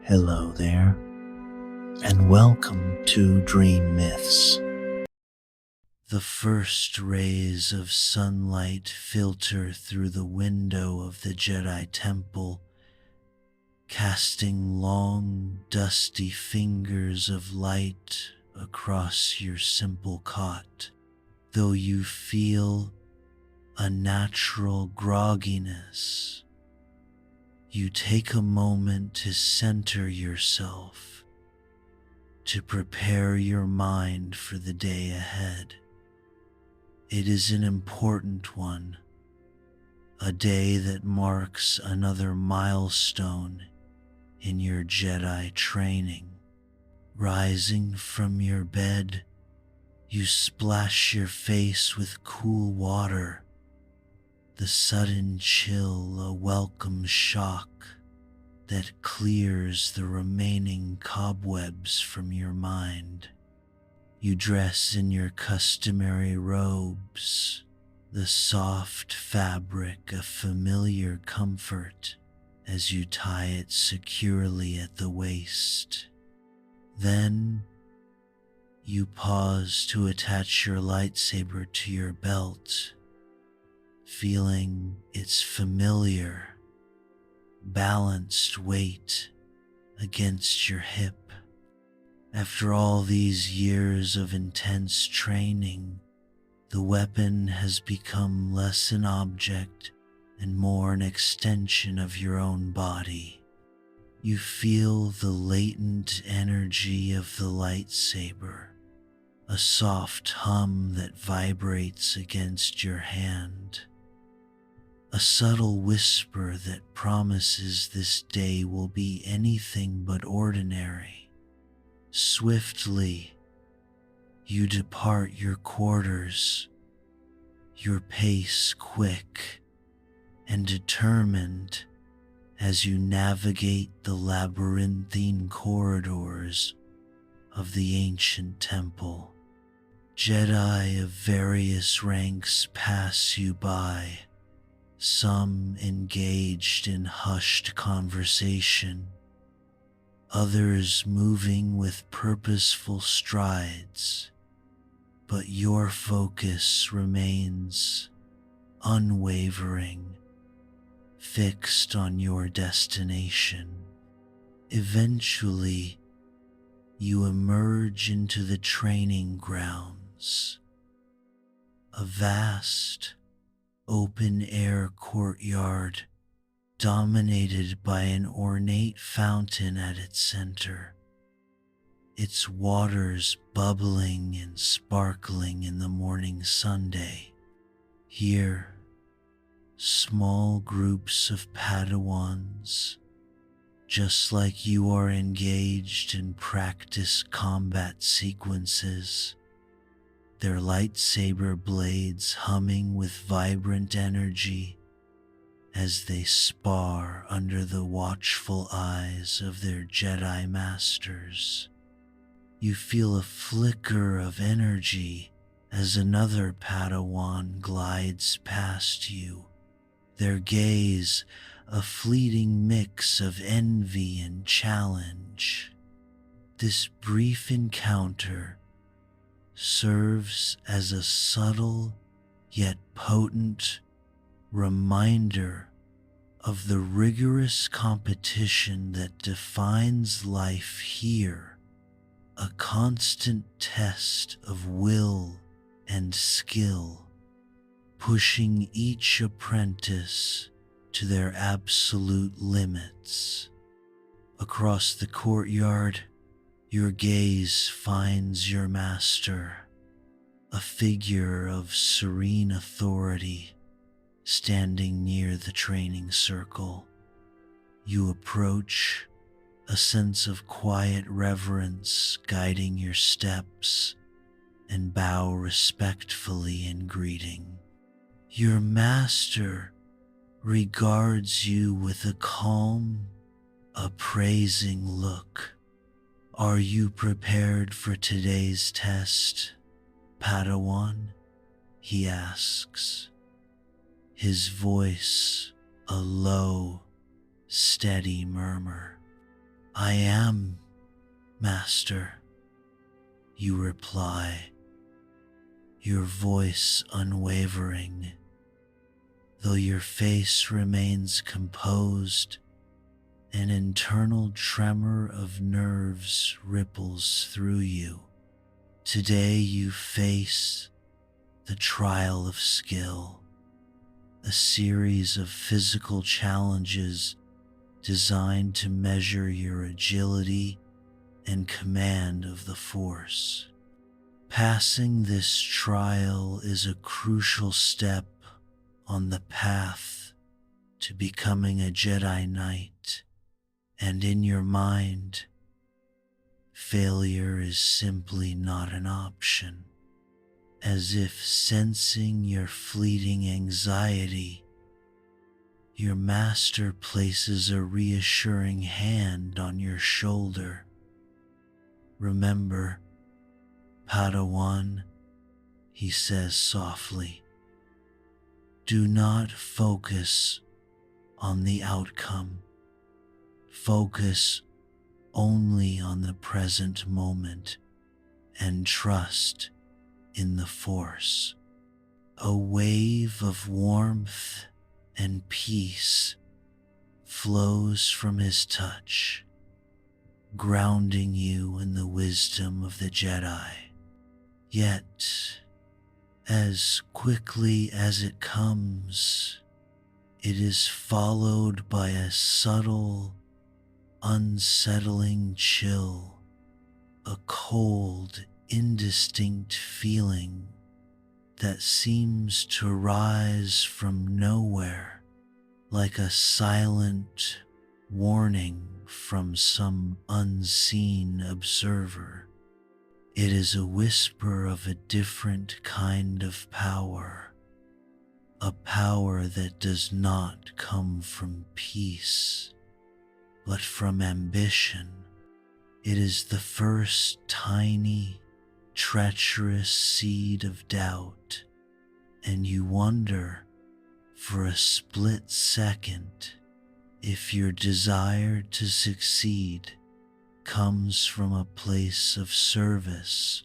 Hello there, and welcome to Dream Myths. The first rays of sunlight filter through the window of the Jedi Temple, casting long, dusty fingers of light across your simple cot. Though you feel a natural grogginess, you take a moment to center yourself, to prepare your mind for the day ahead. It is an important one, a day that marks another milestone in your Jedi training. Rising from your bed, you splash your face with cool water, the sudden chill a welcome shock that clears the remaining cobwebs from your mind. You dress in your customary robes, the soft fabric of familiar comfort as you tie it securely at the waist. Then, you pause to attach your lightsaber to your belt, feeling its familiar, balanced weight against your hip. After all these years of intense training, the weapon has become less an object and more an extension of your own body. You feel the latent energy of the lightsaber, a soft hum that vibrates against your hand, a subtle whisper that promises this day will be anything but ordinary. Swiftly, you depart your quarters, your pace quick and determined as you navigate the labyrinthine corridors of the ancient temple. Jedi of various ranks pass you by, some engaged in hushed conversation, others moving with purposeful strides, but your focus remains unwavering, fixed on your destination. Eventually, you emerge into the training grounds, a vast, open-air courtyard dominated by an ornate fountain at its center, its waters bubbling and sparkling in the morning sunday. Here, small groups of Padawans, just like you, are engaged in practice combat sequences, their lightsaber blades humming with vibrant energy as they spar under the watchful eyes of their Jedi masters. You feel a flicker of energy as another Padawan glides past you, their gaze a fleeting mix of envy and challenge. This brief encounter serves as a subtle yet potent reminder of the rigorous competition that defines life here, a constant test of will and skill, pushing each apprentice to their absolute limits. Across the courtyard, your gaze finds your master, a figure of serene authority, standing near the training circle. You approach, a sense of quiet reverence guiding your steps, and bow respectfully in greeting. Your master regards you with a calm, appraising look. Are you prepared for today's test, Padawan? He asks, his voice a low, steady murmur. "I am, Master," you reply, your voice unwavering. Though your face remains composed, an internal tremor of nerves ripples through you. Today you face the trial of skill, a series of physical challenges designed to measure your agility and command of the Force. Passing this trial is a crucial step on the path to becoming a Jedi Knight, and in your mind, failure is simply not an option. As if sensing your fleeting anxiety, your master places a reassuring hand on your shoulder. "Remember, Padawan," he says softly, "do not focus on the outcome. Focus only on the present moment and trust in the Force." A wave of warmth and peace flows from his touch, grounding you in the wisdom of the Jedi. Yet, as quickly as it comes, it is followed by a subtle, unsettling chill, a cold, indistinct feeling that seems to rise from nowhere, like a silent warning from some unseen observer. It is a whisper of a different kind of power, a power that does not come from peace, but from ambition. It is the first tiny, treacherous seed of doubt, and you wonder for a split second if your desire to succeed comes from a place of service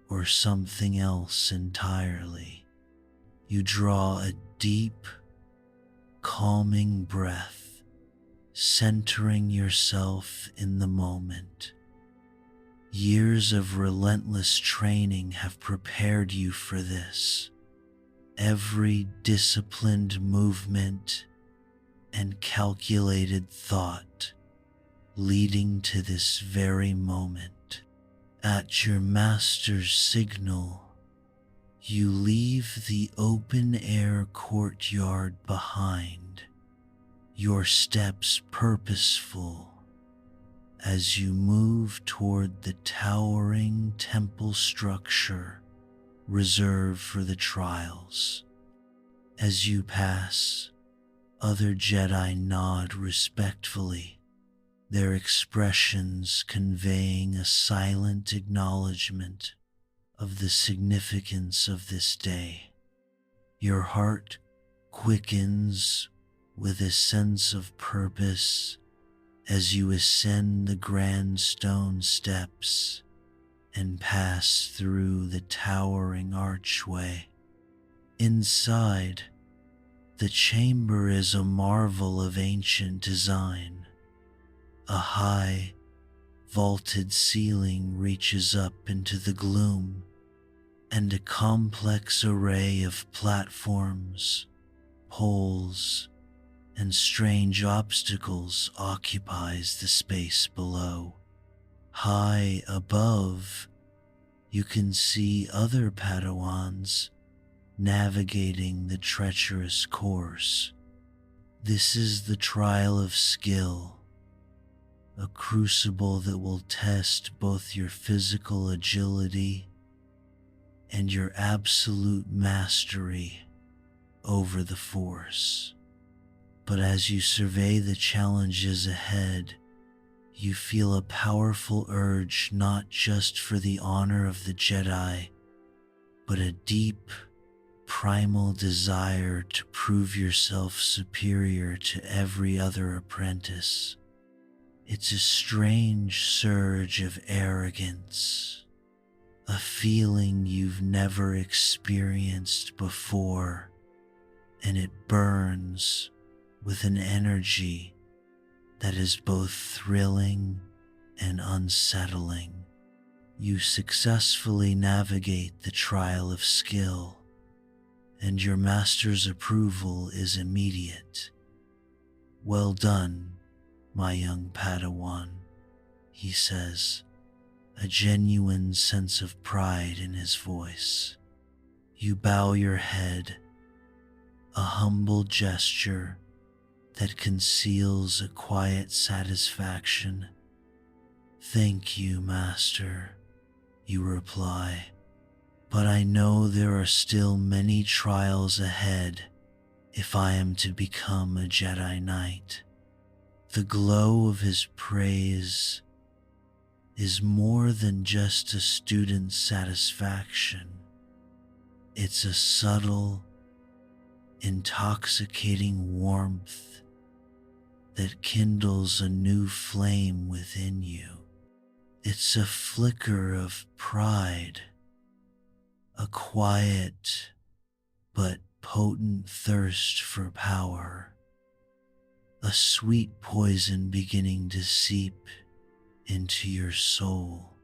or something else entirely. You draw a deep, calming breath, centering yourself in the moment. Years of relentless training have prepared you for this. Every disciplined movement and calculated thought leading to this very moment. At your master's signal, you leave the open-air courtyard behind, your steps purposeful as you move toward the towering temple structure reserved for the trials. As you pass, other Jedi nod respectfully, their expressions conveying a silent acknowledgement of the significance of this day. Your heart quickens with a sense of purpose as you ascend the grand stone steps and pass through the towering archway. Inside, the chamber is a marvel of ancient design. A high, vaulted ceiling reaches up into the gloom, and a complex array of platforms, poles, and strange obstacles occupies the space below. High above, you can see other Padawans navigating the treacherous course. This is the trial of skill, a crucible that will test both your physical agility and your absolute mastery over the Force. But as you survey the challenges ahead, you feel a powerful urge not just for the honor of the Jedi, but a deep, primal desire to prove yourself superior to every other apprentice. It's a strange surge of arrogance, a feeling you've never experienced before, and it burns with an energy that is both thrilling and unsettling. You successfully navigate the trial of skill, and your master's approval is immediate. "Well done, my young Padawan," he says, a genuine sense of pride in his voice. You bow your head, a humble gesture that conceals a quiet satisfaction. "Thank you, Master," you reply, "but I know there are still many trials ahead if I am to become a Jedi Knight." The glow of his praise is more than just a student's satisfaction. It's a subtle, intoxicating warmth that kindles a new flame within you. It's a flicker of pride, a quiet but potent thirst for power, a sweet poison beginning to seep into your soul.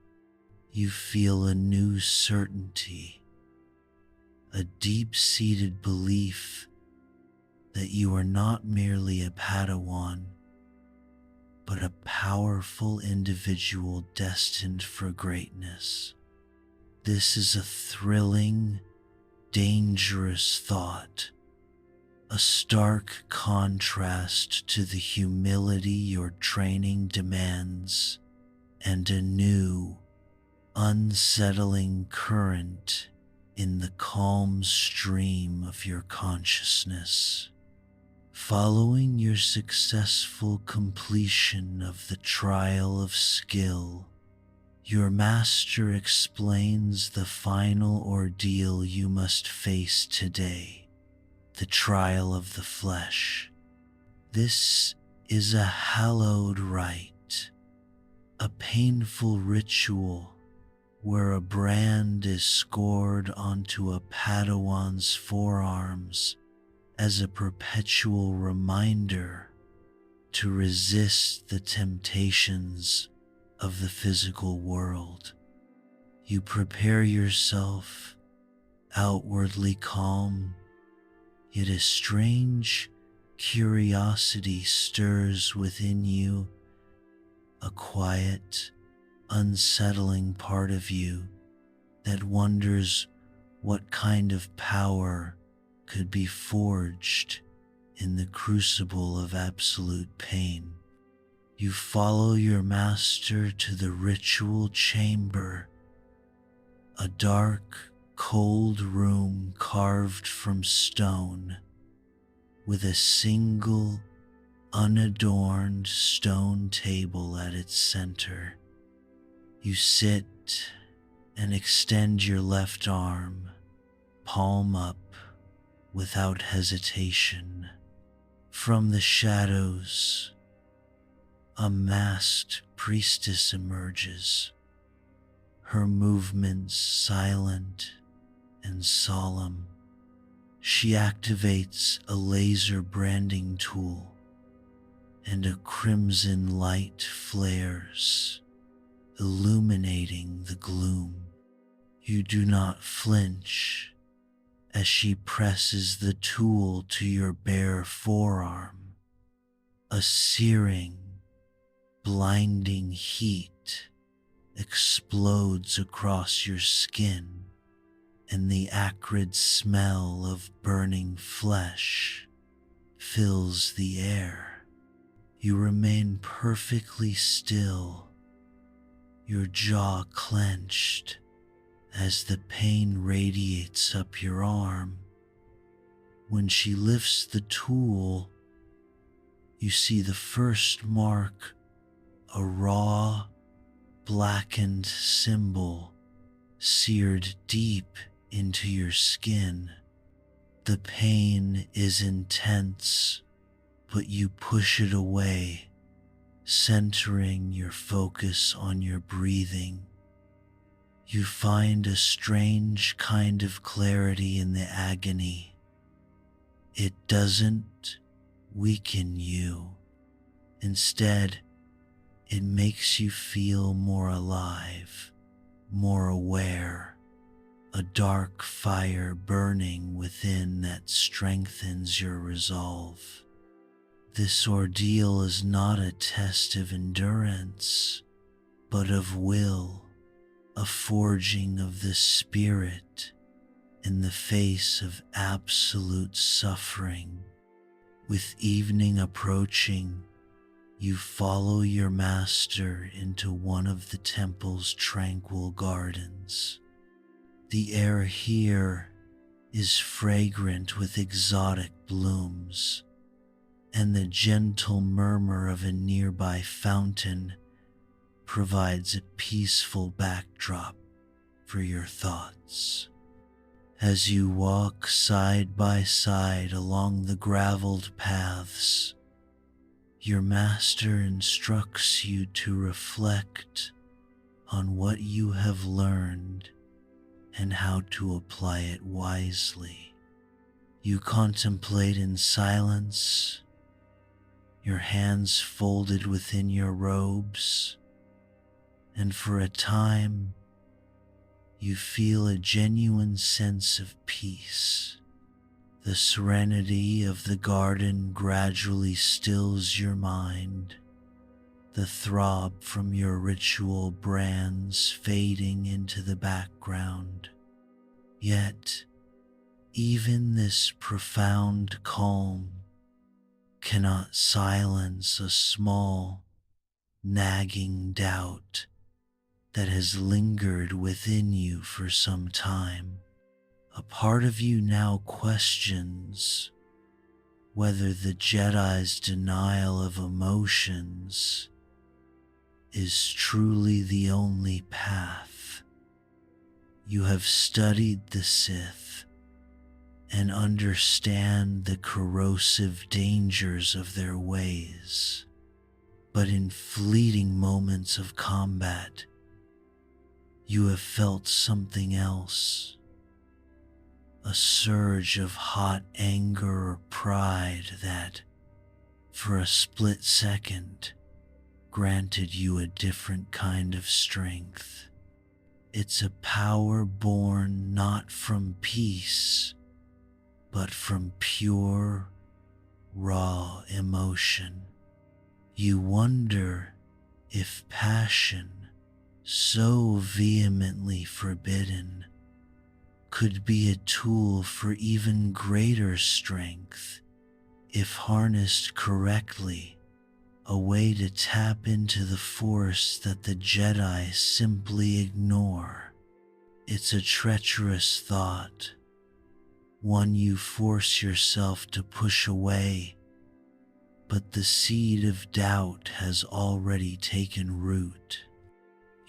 You feel a new certainty, a deep-seated belief that you are not merely a Padawan, but a powerful individual destined for greatness. This is a thrilling, dangerous thought, a stark contrast to the humility your training demands, and a new, unsettling current in the calm stream of your consciousness. Following your successful completion of the trial of skill, your master explains the final ordeal you must face today, the trial of the flesh. This is a hallowed rite, a painful ritual where a brand is scored onto a Padawan's forearms as a perpetual reminder to resist the temptations of the physical world. You prepare yourself, outwardly calm, yet a strange curiosity stirs within you, a quiet, unsettling part of you that wonders what kind of power could be forged in the crucible of absolute pain. You follow your master to the ritual chamber, a dark, cold room carved from stone, with a single, unadorned stone table at its center. You sit and extend your left arm, palm up, without hesitation. From the shadows, a masked priestess emerges, her movements silent and solemn. She activates a laser branding tool, and a crimson light flares, illuminating the gloom. You do not flinch as she presses the tool to your bare forearm. A searing, blinding heat explodes across your skin, and the acrid smell of burning flesh fills the air. You remain perfectly still, your jaw clenched as the pain radiates up your arm. When she lifts the tool, you see the first mark, a raw, blackened symbol seared deep into your skin. The pain is intense, but you push it away, Centering your focus on your breathing, you find a strange kind of clarity in the agony. It doesn't weaken you. Instead, it makes you feel more alive, more aware, a dark fire burning within that strengthens your resolve. This ordeal is not a test of endurance, but of will, a forging of the spirit in the face of absolute suffering. With evening approaching, you follow your master into one of the temple's tranquil gardens. The air here is fragrant with exotic blooms, and the gentle murmur of a nearby fountain provides a peaceful backdrop for your thoughts. As you walk side by side along the graveled paths, your master instructs you to reflect on what you have learned and how to apply it wisely. You contemplate in silence, your hands folded within your robes, and for a time, you feel a genuine sense of peace. The serenity of the garden gradually stills your mind, the throb from your ritual brands fading into the background. Yet, even this profound calm cannot silence a small, nagging doubt that has lingered within you for some time. A part of you now questions whether the Jedi's denial of emotions is truly the only path. You have studied the Sith and understand the corrosive dangers of their ways, but in fleeting moments of combat, you have felt something else, a surge of hot anger or pride that, for a split second, granted you a different kind of strength. It's a power born not from peace, but from pure, raw emotion. You wonder if passion, so vehemently forbidden, could be a tool for even greater strength if harnessed correctly, a way to tap into the force that the Jedi simply ignore. It's a treacherous thought, one you force yourself to push away, but the seed of doubt has already taken root.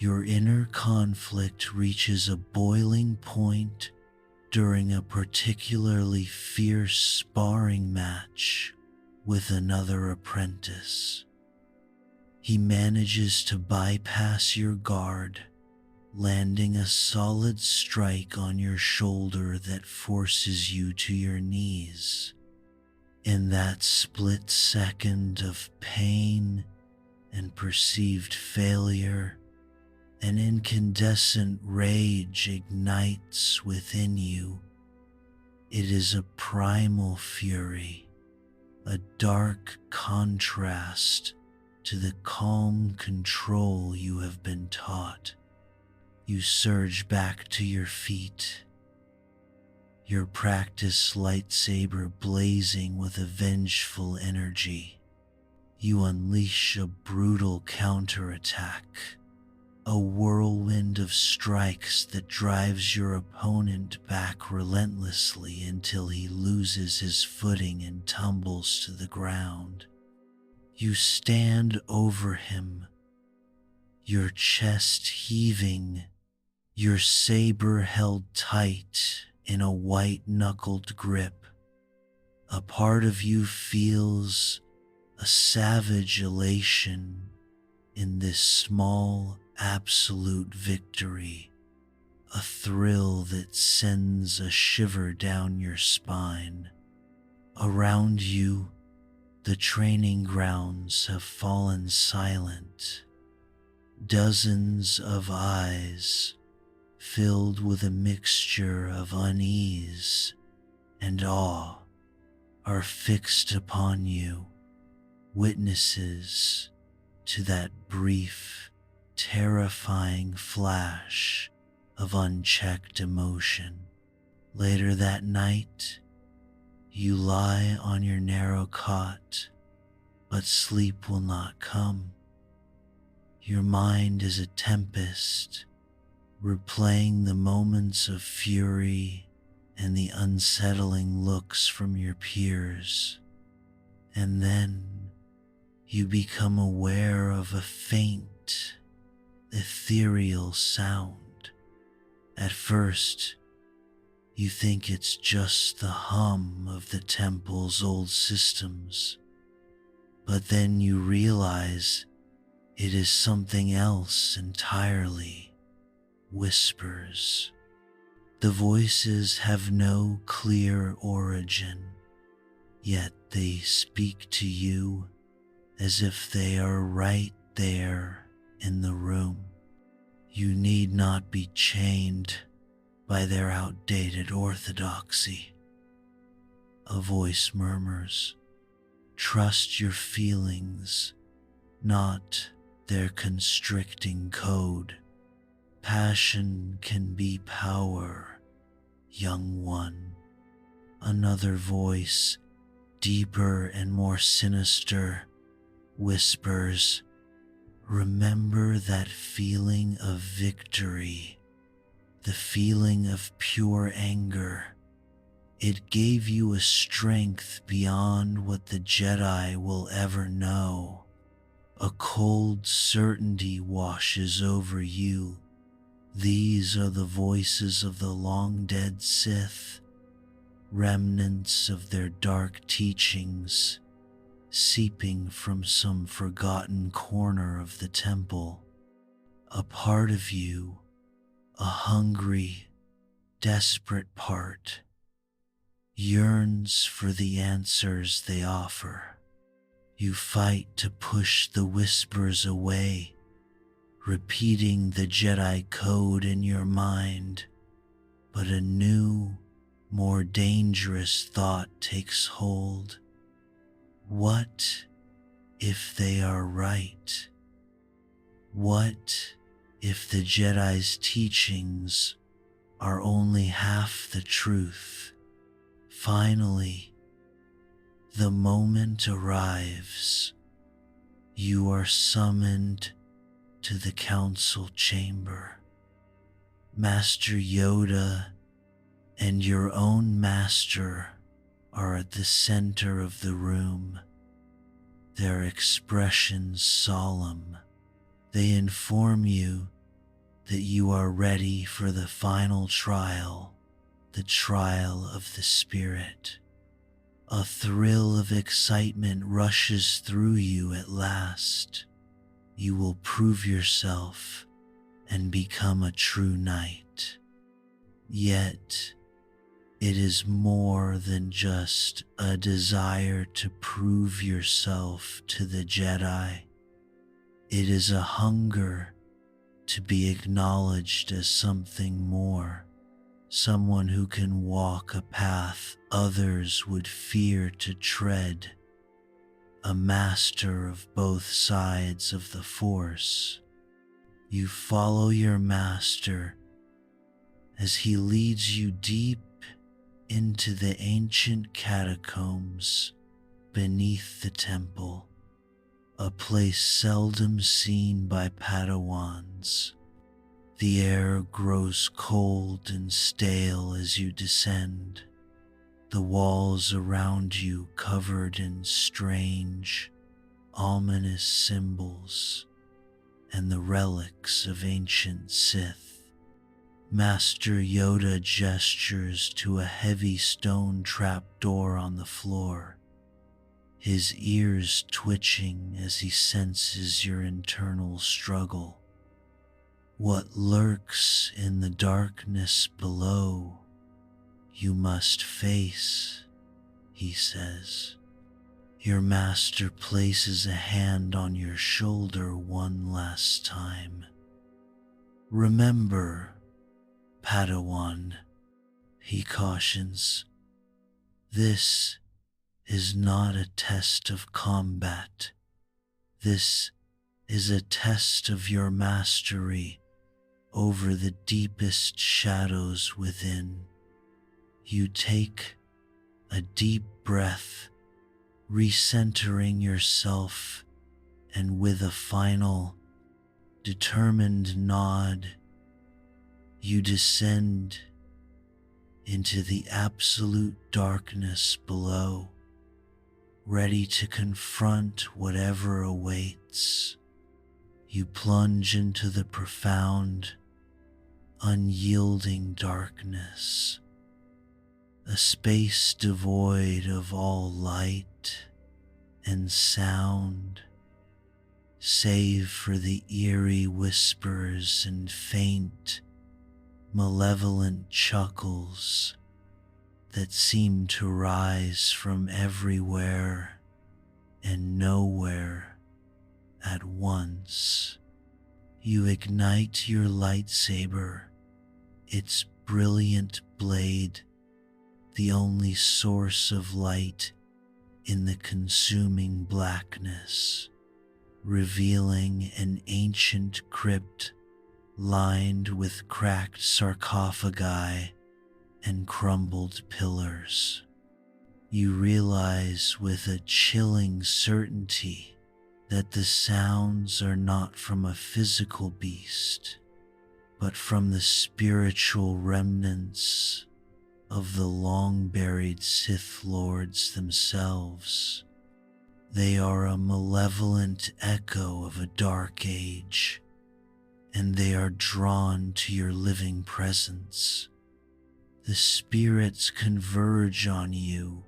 Your inner conflict reaches a boiling point during a particularly fierce sparring match with another apprentice. He manages to bypass your guard, landing a solid strike on your shoulder that forces you to your knees. In that split second of pain and perceived failure, an incandescent rage ignites within you. It is a primal fury, a dark contrast to the calm control you have been taught. You surge back to your feet, your practiced lightsaber blazing with a vengeful energy. You unleash a brutal counterattack, a whirlwind of strikes that drives your opponent back relentlessly until he loses his footing and tumbles to the ground. You stand over him, your chest heaving, your saber held tight in a white-knuckled grip. A part of you feels a savage elation in this small, absolute victory, a thrill that sends a shiver down your spine. Around you, the training grounds have fallen silent. Dozens of eyes, filled with a mixture of unease and awe, are fixed upon you, witnesses to that brief, terrifying flash of unchecked emotion. Later that night, you lie on your narrow cot, but sleep will not come. Your mind is a tempest, replaying the moments of fury and the unsettling looks from your peers. And then you become aware of a faint, ethereal sound. At first, you think it's just the hum of the temple's old systems, but then you realize it is something else entirely. Whispers. The voices have no clear origin, yet they speak to you as if they are right there in the room. You need not be chained by their outdated orthodoxy. A voice murmurs, trust your feelings, not their constricting code. Passion can be power, young one. Another voice, deeper and more sinister, whispers, remember that feeling of victory, the feeling of pure anger. It gave you a strength beyond what the Jedi will ever know. A cold certainty washes over you. These are the voices of the long-dead Sith, remnants of their dark teachings, seeping from some forgotten corner of the temple. A part of you, a hungry, desperate part, yearns for the answers they offer. You fight to push the whispers away, repeating the Jedi code in your mind, but a new, more dangerous thought takes hold. What if they are right? What if the Jedi's teachings are only half the truth? Finally, the moment arrives. You are summoned to the council chamber. Master Yoda and your own master are at the center of the room, their expressions solemn. They inform you that you are ready for the final trial, the trial of the spirit. A thrill of excitement rushes through you at last. You will prove yourself and become a true knight. Yet, it is more than just a desire to prove yourself to the Jedi. It is a hunger to be acknowledged as something more, someone who can walk a path others would fear to tread, a master of both sides of the Force. You follow your master as he leads you deep into the ancient catacombs beneath the temple, a place seldom seen by Padawans. The air grows cold and stale as you descend, the walls around you covered in strange, ominous symbols and the relics of ancient Sith. Master Yoda gestures to a heavy stone trapdoor on the floor. his ears twitching as he senses your internal struggle. What lurks in the darkness below, you must face, he says. Your master places a hand on your shoulder one last time. Remember, Padawan, he cautions, this is not a test of combat. This is a test of your mastery over the deepest shadows within. You take a deep breath, recentering yourself, and with a final, determined nod, you descend into the absolute darkness below, ready to confront whatever awaits. You plunge into the profound, unyielding darkness, a space devoid of all light and sound, save for the eerie whispers and faint, malevolent chuckles that seem to rise from everywhere and nowhere at once. You ignite your lightsaber, its brilliant blade, the only source of light in the consuming blackness, revealing an ancient crypt lined with cracked sarcophagi and crumbled pillars. You realize with a chilling certainty that the sounds are not from a physical beast, but from the spiritual remnants of the long-buried Sith Lords themselves. They are a malevolent echo of a dark age, and they are drawn to your living presence. The spirits converge on you,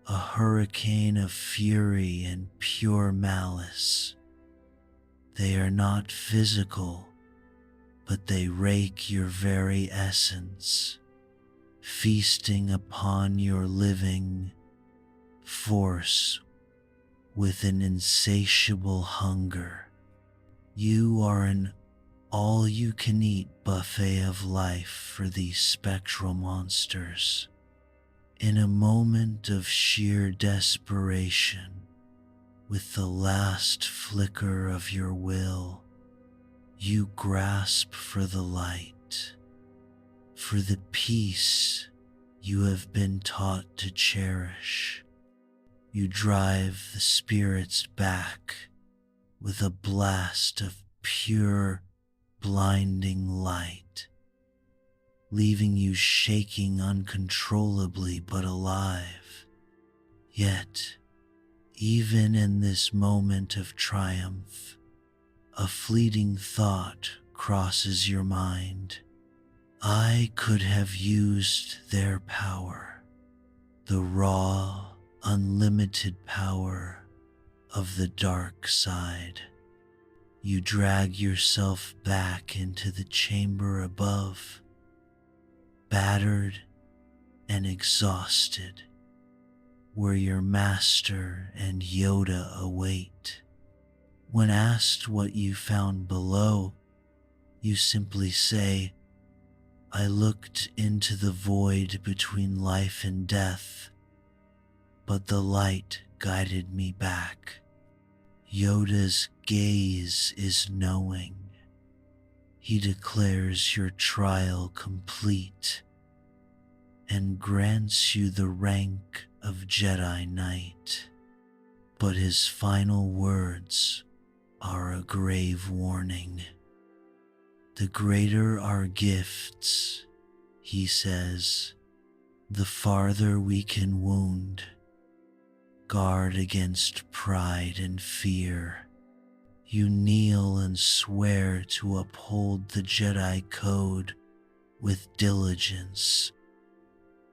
a hurricane of fury and pure malice. They are not physical, but they rake your very essence, feasting upon your living force with an insatiable hunger. You are an all-you-can-eat buffet of life for these spectral monsters. In a moment of sheer desperation, with the last flicker of your will, you grasp for the light, for the peace you have been taught to cherish. You drive the spirits back with a blast of pure, blinding light, leaving you shaking uncontrollably but alive. Yet, even in this moment of triumph, a fleeting thought crosses your mind. I could have used their power, the raw, unlimited power of the dark side. You drag yourself back into the chamber above, battered and exhausted, where your master and Yoda await. When asked what you found below, you simply say, I looked into the void between life and death, but the light guided me back. Yoda's gaze is knowing. He declares your trial complete and grants you the rank of Jedi Knight. But his final words are a grave warning. The greater our gifts, he says, the farther we can wound. Guard against pride and fear. You kneel and swear to uphold the Jedi Code with diligence,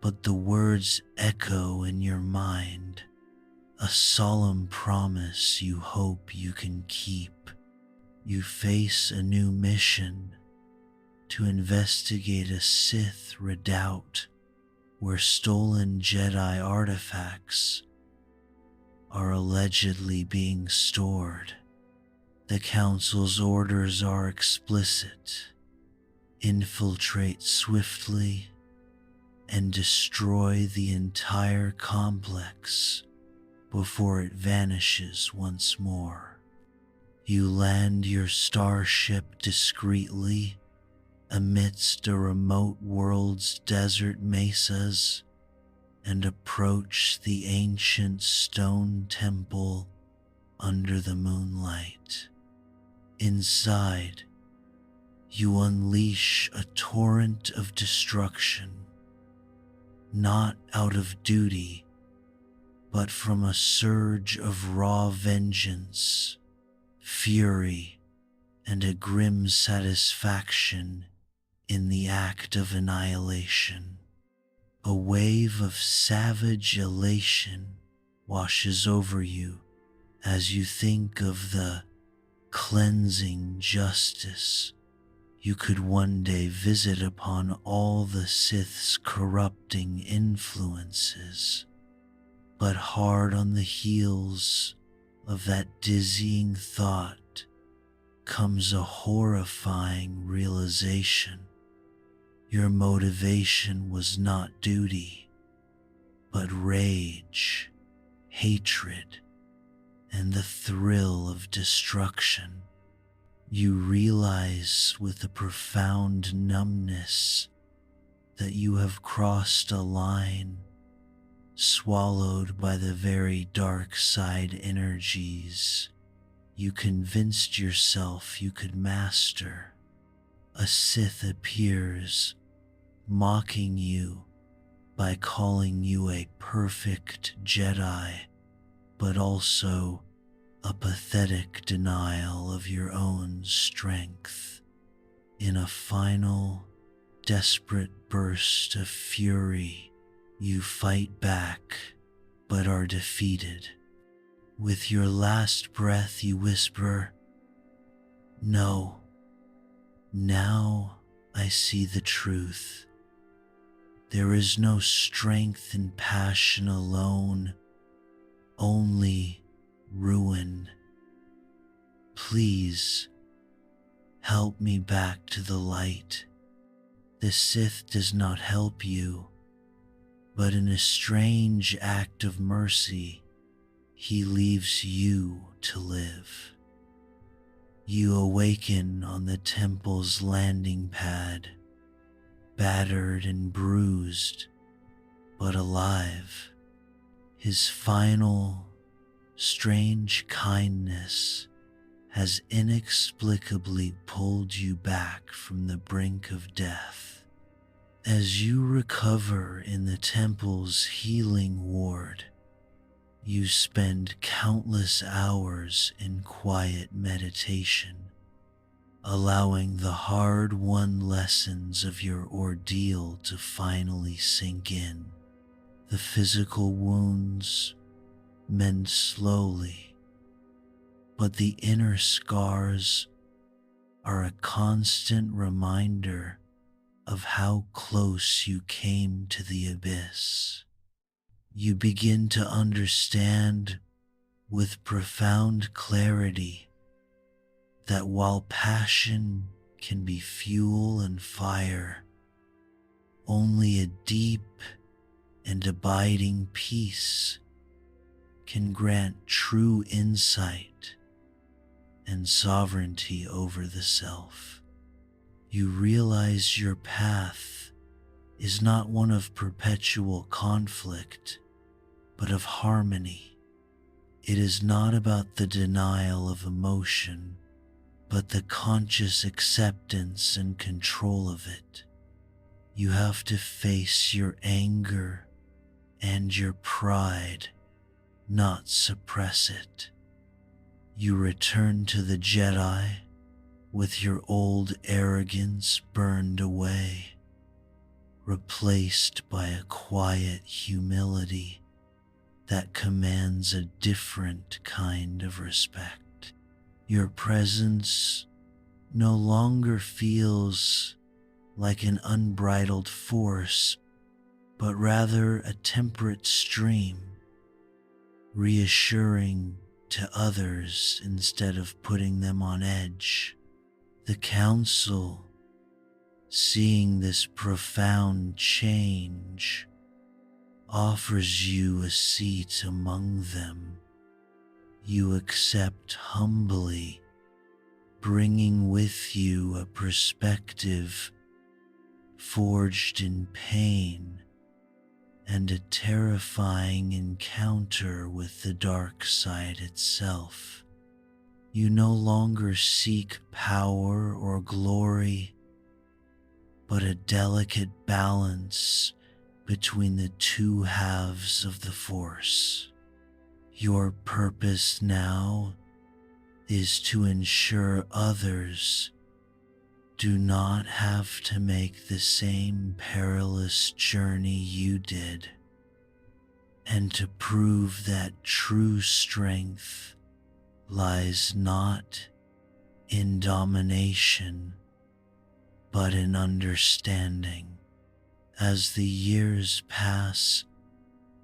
but the words echo in your mind, a solemn promise you hope you can keep. You face a new mission to investigate a Sith redoubt where stolen Jedi artifacts are allegedly being stored. The Council's orders are explicit. Infiltrate swiftly and destroy the entire complex before it vanishes once more. You land your starship discreetly amidst a remote world's desert mesas and approach the ancient stone temple under the moonlight. Inside, you unleash a torrent of destruction, not out of duty, but from a surge of raw vengeance, fury, and a grim satisfaction in the act of annihilation. A wave of savage elation washes over you as you think of the cleansing justice you could one day visit upon all the Sith's corrupting influences. But hard on the heels of that dizzying thought comes a horrifying realization. Your motivation was not duty, but rage, hatred, and the thrill of destruction. You realize with a profound numbness that you have crossed a line swallowed by the very dark side energies you convinced yourself you could master. A Sith appears, mocking you by calling you a perfect Jedi, but also a pathetic denial of your own strength. In a final, desperate burst of fury, you fight back, but are defeated. With your last breath, you whisper, "No, now I see the truth. There is no strength in passion alone, only ruin. Please, help me back to the light." The Sith does not help you, but in a strange act of mercy, he leaves you to live. You awaken on the temple's landing pad, battered and bruised, but alive. His final, strange kindness has inexplicably pulled you back from the brink of death. As you recover in the temple's healing ward, you spend countless hours in quiet meditation, allowing the hard-won lessons of your ordeal to finally sink in. The physical wounds mend slowly, but the inner scars are a constant reminder of how close you came to the abyss. You begin to understand with profound clarity that while passion can be fuel and fire, only a deep and abiding peace can grant true insight and sovereignty over the self. You realize your path is not one of perpetual conflict, but of harmony. It is not about the denial of emotion, but the conscious acceptance and control of it. You have to face your anger and your pride, not suppress it. You return to the Jedi with your old arrogance burned away, replaced by a quiet humility that commands a different kind of respect. Your presence no longer feels like an unbridled force, but rather a temperate stream, reassuring to others instead of putting them on edge. The council, seeing this profound change, offers you a seat among them. You accept humbly, bringing with you a perspective forged in pain and a terrifying encounter with the dark side itself. You no longer seek power or glory, but a delicate balance between the two halves of the Force. Your purpose now is to ensure others do not have to make the same perilous journey you did, and to prove that true strength lies not in domination, but in understanding. As the years pass,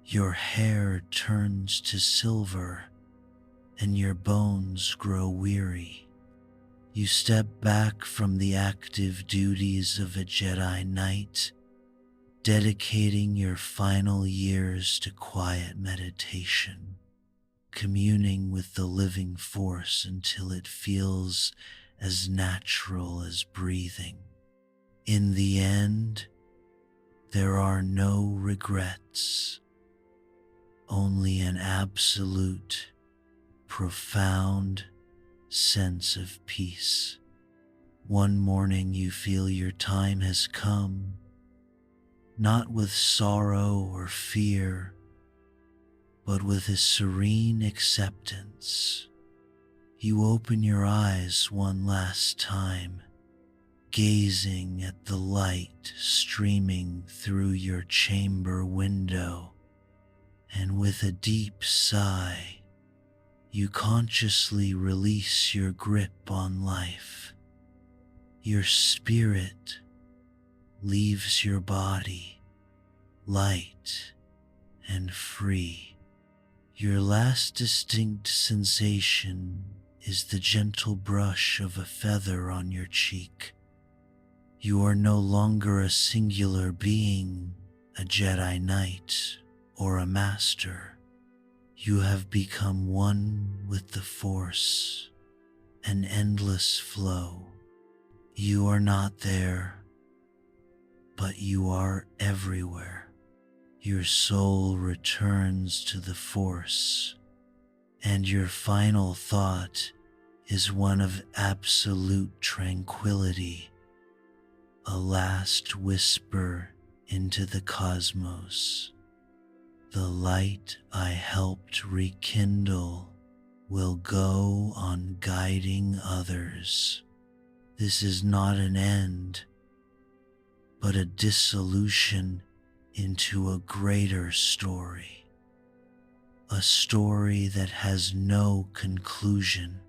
your hair turns to silver and your bones grow weary. You step back from the active duties of a Jedi Knight, dedicating your final years to quiet meditation, communing with the living Force until it feels as natural as breathing. In the end, there are no regrets, only an absolute, profound sense of peace. One morning you feel your time has come, not with sorrow or fear, but with a serene acceptance. You open your eyes one last time, gazing at the light streaming through your chamber window, and with a deep sigh, you consciously release your grip on life. Your spirit leaves your body, light and free. Your last distinct sensation is the gentle brush of a feather on your cheek. You are no longer a singular being, a Jedi Knight or a Master. You have become one with the Force, an endless flow. You are not there, but you are everywhere. Your soul returns to the Force, and your final thought is one of absolute tranquility, a last whisper into the cosmos. The light I helped rekindle will go on guiding others. This is not an end, but a dissolution into a greater story. A story that has no conclusion,